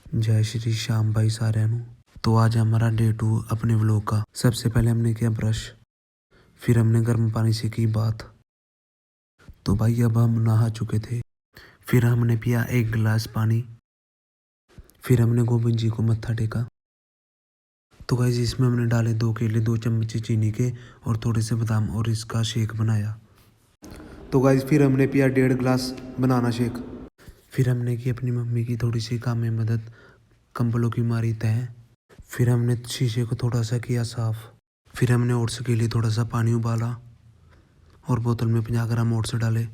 जय श्री श्याम भाई साਰਿਆਂ ਨੂੰ। तो आज हमारा डे 2 अपने व्लॉग का। सबसे पहले हमने किया ब्रश, फिर हमने गर्म पानी से की बात। तो भाई अब हम नहा चुके थे। फिर हमने पिया 1 गिलास पानी। फिर हमने गोविंद जी को मत्था टेका। तो गाइस इसमें हमने डाले 2 केले, 2 चम्मच चीनी के और थोड़े से बादाम और इसका शेक बनाया। तो गाइस फिर हमने पिया 1.5 गिलास बनाना शेक। फिर हमने की अपनी मम्मी की थोड़ी सी काम में मदद, कंबलों की मारी तह। फिर हमने शीशे को थोड़ा सा किया साफ। फिर हमने ओट्स के लिए थोड़ा सा पानी उबाला और बोतल में 50 ग्राम ओट्स डाले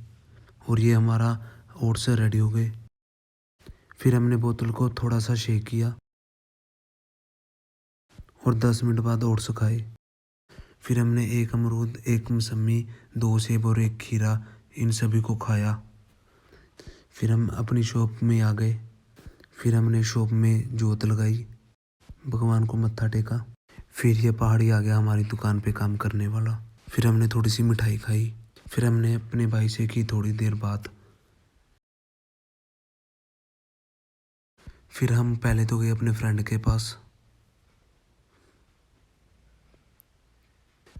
और ये हमारा ओट्स रेडी हो गए। फिर हमने बोतल को थोड़ा सा शेक किया और 10 मिनट बाद ओट्स खाए। फिर हमने 1 अमरूद, 1 मौसमी, 2 सेब और 1 खीरा इन सभी को खाया। फिर हम अपनी शॉप में आ गए। फिर हमने शॉप में जोत लगाई, भगवान को मत्था टेका। फिर ये पहाड़ी आ गया हमारी दुकान पे काम करने वाला। फिर हमने थोड़ी सी मिठाई खाई। फिर हमने अपने भाई से की थोड़ी देर बात। फिर हम पहले तो गए अपने फ्रेंड के पास।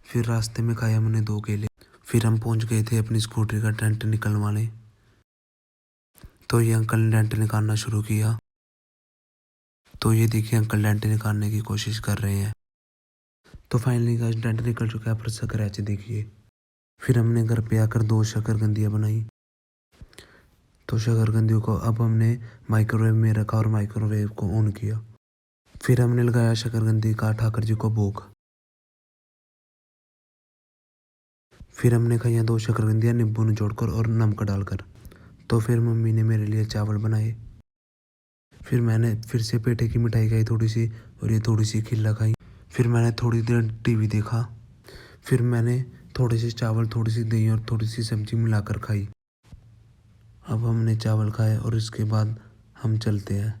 फिर रास्ते में खाए हमने 2 केले। फिर हम पहुंच गए थे अपनी स्कूटरी का डेंट निकलवाने। तो ये अंकल ने डेंट निकालना शुरू किया। तो ये देखिए अंकल डेंट निकालने की कोशिश कर रहे हैं। तो फाइनली गाइस डेंट निकल चुका है, पर स्क्रैच देखिए। फिर हमने घर पे आकर 2 शकरकंदियाँ बनाई। तो शकरकंदियों को अब हमने माइक्रोवेव में रखा और माइक्रोवेव को ऑन किया। फिर हमने लगाया शकरकंदी का ठाकर जी को भोग। फिर हमने खाई 2 शकरकंदियाँ नींबू निचोड़कर और नमक डालकर। तो फिर मम्मी ने मेरे लिए चावल बनाए। फिर मैंने फिर से पेठे की मिठाई खाई थोड़ी सी और ये थोड़ी सी खिल्ला खाई। फिर मैंने थोड़ी देर टीवी देखा। फिर मैंने थोड़े से चावल, थोड़ी सी दही और थोड़ी सी सब्जी मिलाकर खाई। अब हमने चावल खाए और इसके बाद हम चलते हैं।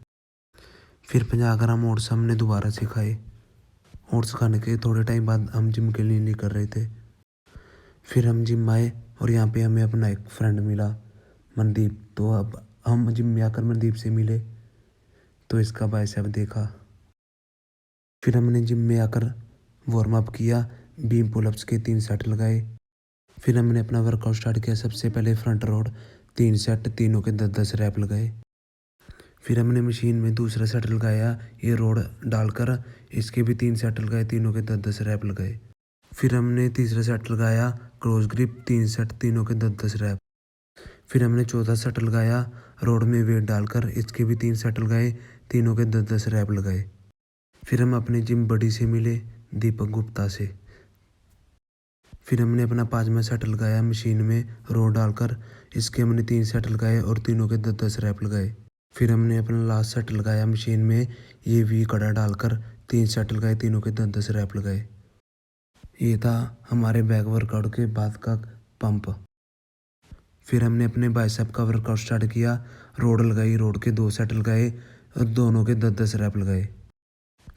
फिर 50 ग्राम ओट्स हमने दोबारा से खाए। ओट्स खाने के थोड़े टाइम बाद हम जिम के लिए निकल रहे थे। फिर हम जिम आए और यहाँ पे हमें अपना एक फ्रेंड मिला, मनदीप। तो अब हम जिम में आकर मनदीप से मिले तो इसका बाइसेप देखा। फिर हमने जिम में आकर वार्म अप किया, बीम पुलअप्स के 3 सेट लगाए। फिर हमने अपना वर्कआउट स्टार्ट किया। सबसे पहले फ्रंट रोड 3 सेट, तीनों के 10-10 रैप लगाए। फिर हमने मशीन में दूसरा सेट लगाया, ये रोड डालकर इसके भी 3 सेट लगाए, तीनों के 10-10 रैप लगाए। फिर हमने तीसरा सेट लगाया क्लोज ग्रिप 3 सेट, तीनों के 10-10 रैप। फिर हमने चौथा सेट लगाया रोड में वेट डालकर, इसके भी 3 सेट लगाए, तीनों के 10-10 रैप लगाए। फिर हम अपने जिम बडी से मिले, दीपक गुप्ता से। फिर हमने अपना 5वां सेट लगाया मशीन में रोड डालकर, इसके हमने 3 सेट लगाए और तीनों के 10-10 रैप लगाए। फिर हमने अपना लास्ट सेट लगाया मशीन में, ये वी कड़ा डालकर 3 सेट लगाए, तीनों के 10-10 रैप लगाए। ये था हमारे बैक वर्कआउट के बाद का पंप। फिर हमने अपने बाइसेप का वर्कआउट स्टार्ट किया। रोड लगाई, रोड के 2 सेट लगाए और दोनों के 10-10 रैप लगाए।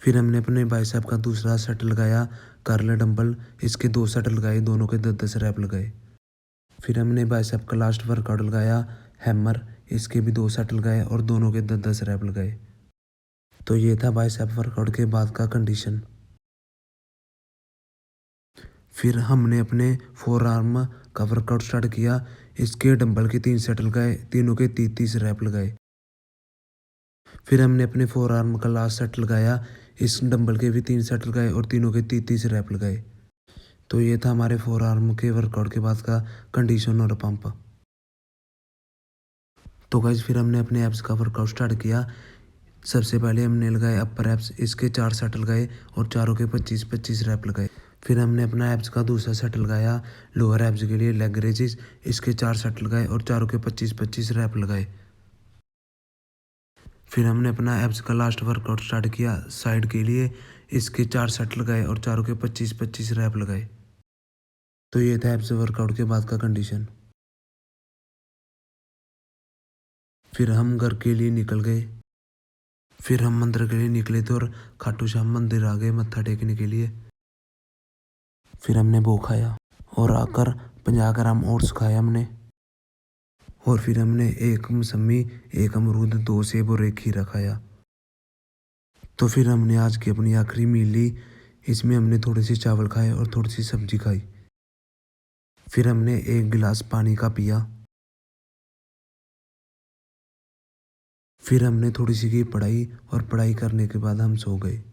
फिर हमने अपने बाइसेप का दूसरा सेट लगाया कर्ल डंबल, इसके 2 सेट लगाए, दोनों के 10-10 रैप लगाए। फिर हमने बाइसेप का लास्ट वर्कआउट लगाया हैमर, इसके भी 2 सेट लगाए और दोनों के 10-10 रैप लगाए। तो ये था बाइसेप वर्कआउट के बाद का कंडीशन। फिर हमने अपने 4 आर्म का वर्कआउट स्टार्ट किया। इसके डंबल के 3 सेट लगाए, तीनों के 30-30 रैप लगाए। फिर हमने अपने 4 आर्म का लास्ट सेट लगाया, इस डंबल के भी 3 सेट लगाए और तीनों के 30-30 रैप लगाए। तो ये था हमारे 4 आर्म के वर्कआउट के बाद का कंडीशन और पंप। तो गाइस फिर हमने अपने एब्स का वर्कआउट स्टार्ट किया। सबसे पहले हमने लगाए अपर एब्स, इसके 4 सेट लगाए और चारों के 25-25 रैप लगाए। फिर हमने अपना एब्स का दूसरा सेट लगाया लोअर एब्स के लिए लेग रेजेस, इसके 4 सेट लगाए और चारों के 25-25 रैप लगाए। फिर हमने अपना एब्स का लास्ट वर्कआउट स्टार्ट किया साइड के लिए, इसके 4 सेट लगाए और चारों के 25-25 रैप लगाए। तो ये था एब्स वर्कआउट के बाद का कंडीशन। फिर हम घर के लिए निकल गए। फिर हम मंदिर के लिए निकले थे और खाटू श्याम मंदिर आ गए मत्था टेकने के लिए। फिर हमने वो खाया और आकर 50 ग्राम ओट्स खाया हमने। और फिर हमने 1 मौसमी, 1 अमरूद, 2 सेब और 1 खीरा खाया। तो फिर हमने आज की अपनी आखिरी मील ली। इसमें हमने थोड़े से चावल खाए और थोड़ी सी सब्जी खाई। फिर हमने एक गिलास पानी का पिया। फिर हमने थोड़ी सी की पढ़ाई और पढ़ाई करने के बाद हम सो गए।